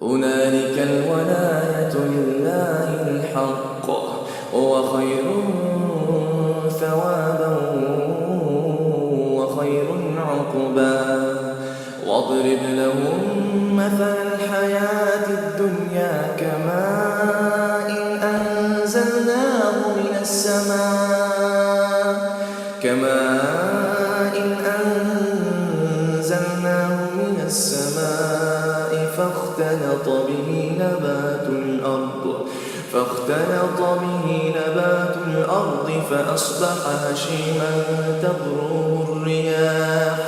هنالك الولاية لله الحق، هو خير ثوابا وخير عقبا. واضرب لهم مثل الحياة الدنيا كماء أنزلناه من السماء فاختلط به نبات الأرض فأصبح هشيما تذروه الرياح،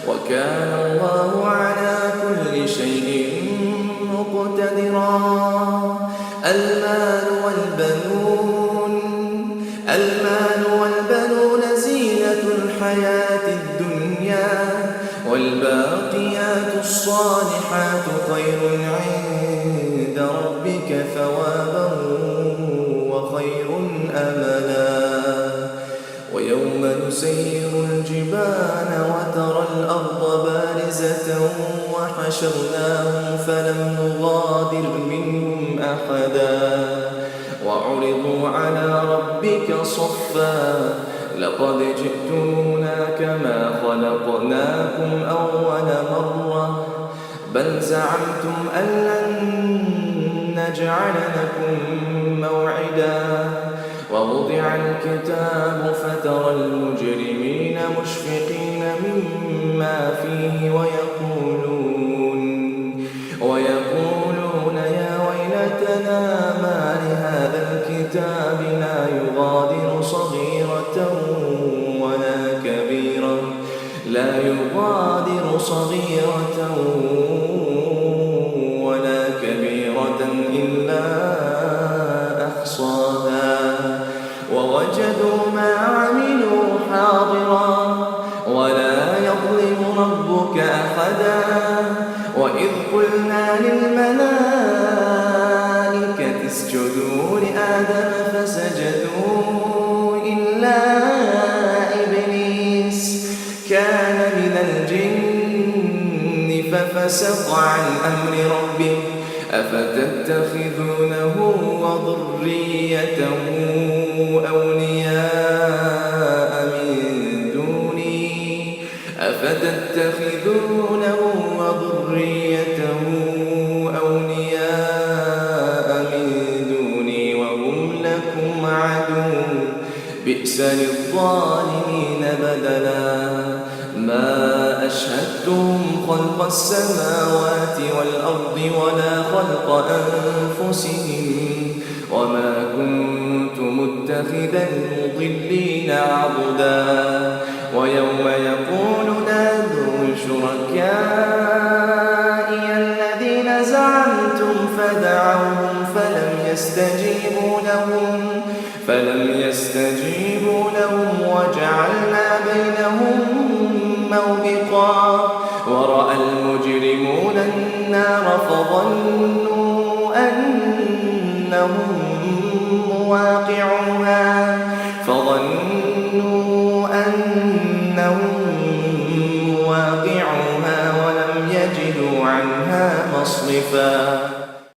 وكان الله على كل شيء مقتدرا. المال والبنون زينة الحياة الدنيا، والباقيات الصالحات خير عند ربك ثوابا وخير أملا. ويوم نسير الجبال وترى الأرض بارزة وحشرناهم فلم نغادر منهم أحدا، وعرضوا على ربك صفا لقد جئتمونا كما خلقناكم أول مرة بل زعمتم أن لن نجعل لكم موعدا. ووضع الكتاب فترى المجرمين مشفقين مما فيه ويقولون يا ويلتنا ما لهذا الكتاب لا يغادر صغيرة ولا كبيرة إلا أحصاها، ووجدوا ما عملوا حاضرا ولا يظلم ربك أحدا. وإذ قلنا للملائكة اسجدوا لآدم فسجدوا إلا إبليس كان من الجن ففسق عن أمر ربه أفتتخذونه وذريته أولياء من دوني وهم لكم عدو بئس للظالمين بدلا. ما أشهدتهم خلق السماوات والأرض ولا خلق أنفسهم وما كنت متخذ المضلين عضدا. ويوم يقول نادوا شركائي الذين زعمتم فدعوهم فلم يستجيبوا لهم وجعلنا بينهم موبقا. ورأى المجرمون النار فظنوا أنهم مواقعوها ولم يجدوا عنها مصرفا.